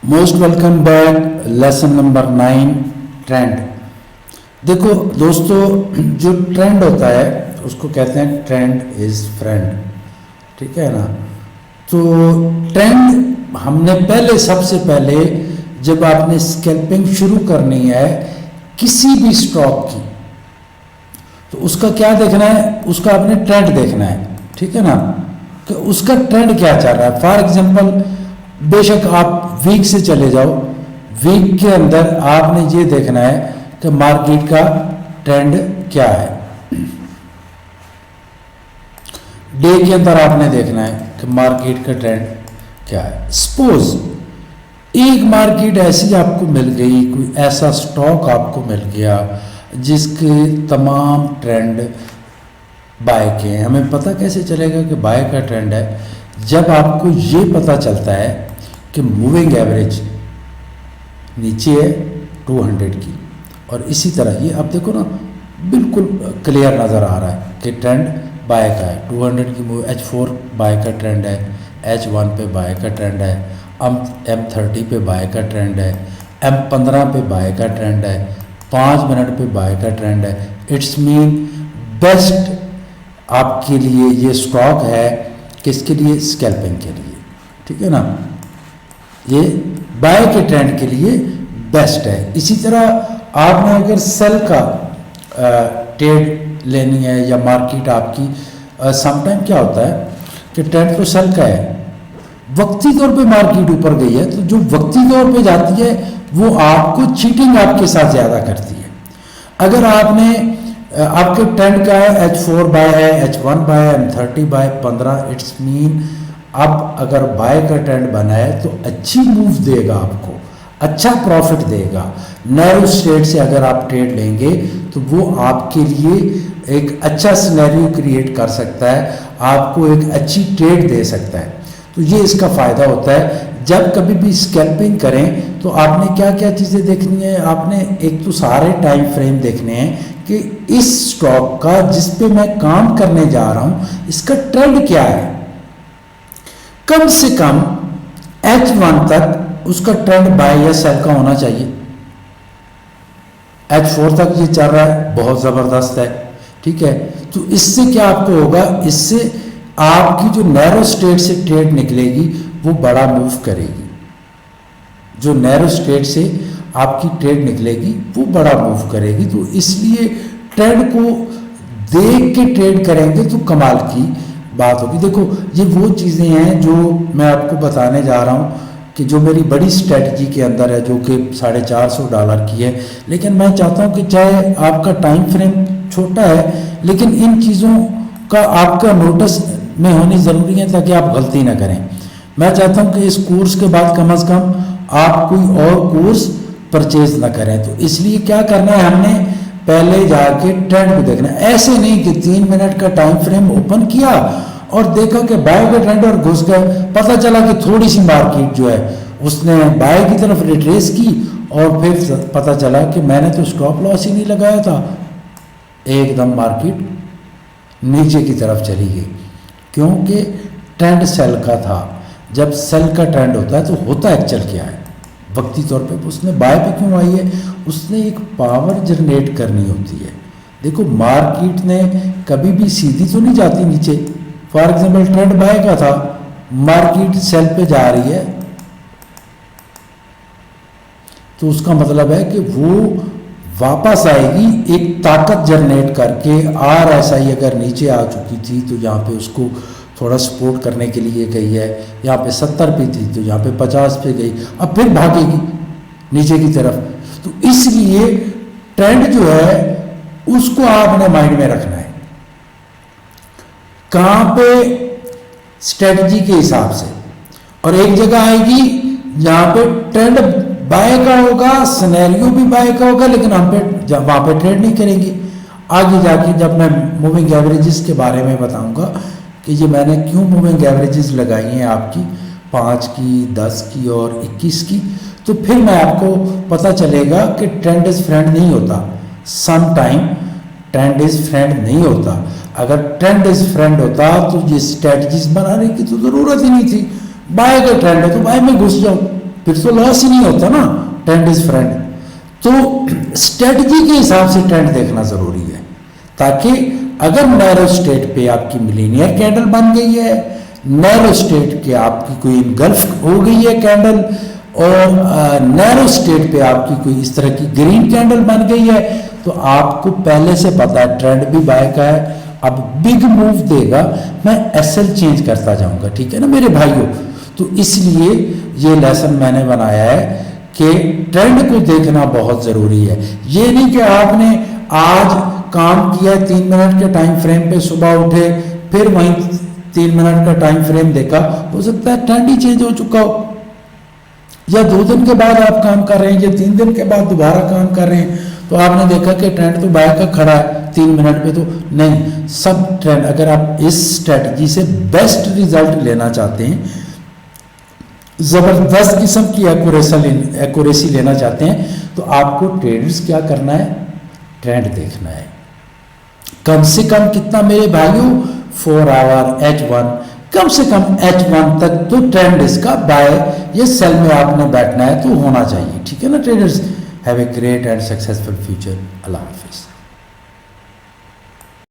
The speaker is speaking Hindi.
Most welcome back. Lesson number 9, trend. देखो दोस्तों, जो ट्रेंड होता है उसको कहते हैं ट्रेंड इज फ्रेंड, ठीक है ना। तो ट्रेंड हमने सबसे पहले जब आपने स्कैल्पिंग शुरू करनी है किसी भी स्टॉक की, तो उसका क्या देखना है, उसका आपने ट्रेंड देखना है, ठीक है ना, कि उसका ट्रेंड क्या चल रहा है। फॉर एग्जांपल, बेशक आप वीक से चले जाओ, वीक के अंदर आपने ये देखना है कि मार्केट का ट्रेंड क्या है। डे के अंदर आपने देखना है कि मार्केट का ट्रेंड क्या है। सपोज एक मार्केट ऐसी आपको मिल गई, कोई ऐसा स्टॉक आपको मिल गया जिसके तमाम ट्रेंड बाय के हैं। हमें पता कैसे चलेगा कि बाय का ट्रेंड है? जब आपको ये पता चलता है कि मूविंग एवरेज नीचे है 200 की, और इसी तरह ये अब देखो ना, बिल्कुल क्लियर नज़र आ रहा है कि ट्रेंड बाय का है। 200 की मूव, H4 बाय का ट्रेंड है, H1 पे बाय का ट्रेंड है, M30 पे बाय का ट्रेंड है, M15 पे बाय का ट्रेंड है, 5 मिनट पे बाय का ट्रेंड है। इट्स मीन बेस्ट आपके लिए ये स्टॉक है, किसके लिए? स्कैल्पिंग के लिए, ठीक है ना। ये बाय के ट्रेंड के लिए बेस्ट है। इसी तरह आपने अगर सेल का ट्रेड लेनी है या मार्केट आपकी, समटाइम क्या होता है कि ट्रेंड तो सेल का है, वक्ती तौर पे मार्केट ऊपर गई है, तो जो वक्ती तौर पे जाती है वो आपको चीटिंग आपके साथ ज़्यादा करती है। अगर आपने आपके ट्रेंड का है H4 बाय है, H1 बाय है, M30 बाय 15, इट्स मीन अब अगर बाय का ट्रेंड बना है तो अच्छी मूव देगा, आपको अच्छा प्रॉफिट देगा। नैरो स्ट्रेट से अगर आप ट्रेड लेंगे तो वो आपके लिए एक अच्छा सिनेरियो क्रिएट कर सकता है, आपको एक अच्छी ट्रेड दे सकता है। तो ये इसका फ़ायदा होता है। जब कभी भी स्कैल्पिंग करें तो आपने क्या क्या चीज़ें देखनी है? आपने एक तो सारे टाइम फ्रेम देखने हैं कि इस स्टॉक का जिस पे मैं काम करने जा रहा हूँ इसका ट्रेंड क्या है। कम से कम H1 तक उसका ट्रेंड बाय या सेल का होना चाहिए। H4 तक ये चल रहा है, बहुत ज़बरदस्त है, ठीक है। तो इससे क्या आपको होगा, इससे आपकी जो नैरो स्ट्रेट से ट्रेड निकलेगी वो बड़ा मूव करेगी। जो नैरो स्ट्रेट से आपकी ट्रेड निकलेगी वो बड़ा मूव करेगी। तो इसलिए ट्रेंड को देख के ट्रेड करेंगे तो कमाल की बात होगी। देखो ये वो चीज़ें हैं जो मैं आपको बताने जा रहा हूँ कि जो मेरी बड़ी स्ट्रेटजी के अंदर है, जो कि $450 की है। लेकिन मैं चाहता हूँ कि चाहे आपका टाइम फ्रेम छोटा है, लेकिन इन चीज़ों का आपका नोटिस में होनी ज़रूरी है ताकि आप गलती ना करें। मैं चाहता हूँ कि इस कोर्स के बाद कम से कम आप कोई और कोर्स परचेज ना करें। तो इसलिए क्या करना है, हमने पहले जाके ट्रेंड को देखना है। ऐसे नहीं कि 3 मिनट का टाइम फ्रेम ओपन किया और देखा कि बाय का ट्रेंड और घुस गए, पता चला कि थोड़ी सी मार्केट जो है उसने बाय की तरफ रिट्रेस की और फिर पता चला कि मैंने तो स्टॉप लॉस ही नहीं लगाया था, एकदम मार्केट नीचे की तरफ चली गई, क्योंकि ट्रेंड सेल का था। जब सेल का ट्रेंड होता है तो होता एक्चुअल क्या है, वक्ती तौर पे उसने बाय पे क्यों आई है, उसने एक पावर जनरेट करनी होती है। देखो मार्केट ने कभी भी सीधी तो नहीं जाती नीचे। फॉर एग्जांपल ट्रेंड बाय का था, मार्केट सेल पे जा रही है, तो उसका मतलब है कि वो वापस आएगी एक ताकत जनरेट करके। RSI अगर नीचे आ चुकी थी तो यहाँ पे उसको थोड़ा सपोर्ट करने के लिए गई है, यहाँ पे 70 पे थी तो यहाँ पे 50 पे गई, अब फिर भागेगी नीचे की तरफ। तो इसलिए ट्रेंड जो है उसको आपने माइंड में रखना है, कहाँ पे स्ट्रेटजी के हिसाब से। और एक जगह आएगी जहाँ पे ट्रेंड बाय का होगा, सिनेरियो भी बाय का होगा, लेकिन हम पे वहाँ पे ट्रेड नहीं करेंगे। आगे जाके जब मैं मूविंग एवरेजेस के बारे में बताऊंगा कि ये मैंने क्यों मूविंग एवरेजेस लगाई हैं आपकी 5 की, 10 की और 21 की, तो फिर मैं आपको पता चलेगा कि ट्रेंड इज फ्रेंड नहीं होता। Some time trend is friend नहीं होता। अगर ट्रेंड इज फ्रेंड होता तो ये स्ट्रेटजीज बनाने की तो ज़रूरत ही नहीं थी। बाय का ट्रेंड है तो बाय में घुस जाओ, फिर तो लॉस ही नहीं होता ना, ट्रेंड इज फ्रेंड। तो स्ट्रेटजी के हिसाब से ट्रेंड देखना जरूरी है, ताकि अगर नैरो स्टेट पे आपकी मिलीनियर कैंडल बन गई है, नैरो स्टेट के आपकी कोई इनगल्फ हो गई है कैंडल, और नैरो स्टेट पे आपकी कोई इस तरह की ग्रीन कैंडल बन गई है, तो आपको पहले से पता है ट्रेंड भी बाय का है, अब बिग मूव देगा, मैं एसएल चेंज करता जाऊंगा, ठीक है ना मेरे भाइयों। तो इसलिए ये लेसन मैंने बनाया है कि ट्रेंड को देखना बहुत जरूरी है। ये नहीं कि आपने आज काम किया 3 मिनट के टाइम फ्रेम पे, सुबह उठे फिर वहीं 3 मिनट का टाइम फ्रेम देखा, हो सकता है ट्रेंड ही चेंज हो चुका हो, या 2 दिन के बाद आप काम कर रहे हैं, या 3 दिन के बाद दोबारा काम कर रहे हैं, तो आपने देखा कि ट्रेंड तो बाय का खड़ा है 3 मिनट पे, तो नहीं, सब ट्रेंड, अगर आप इस स्ट्रेटजी से बेस्ट रिजल्ट लेना चाहते हैं, जबरदस्त किस्म की एक्यूरेसी लेना चाहते हैं, तो आपको ट्रेडर्स क्या करना है, ट्रेंड देखना है। कम से कम कितना मेरे भाइयों, 4 आवर H1, कम से कम H1 तक तो ट्रेंड इसका बाय ये सेल में आपने बैठना है तो होना चाहिए, ठीक है ना traders. Have a great and successful future. अल्लाह हाफिज़।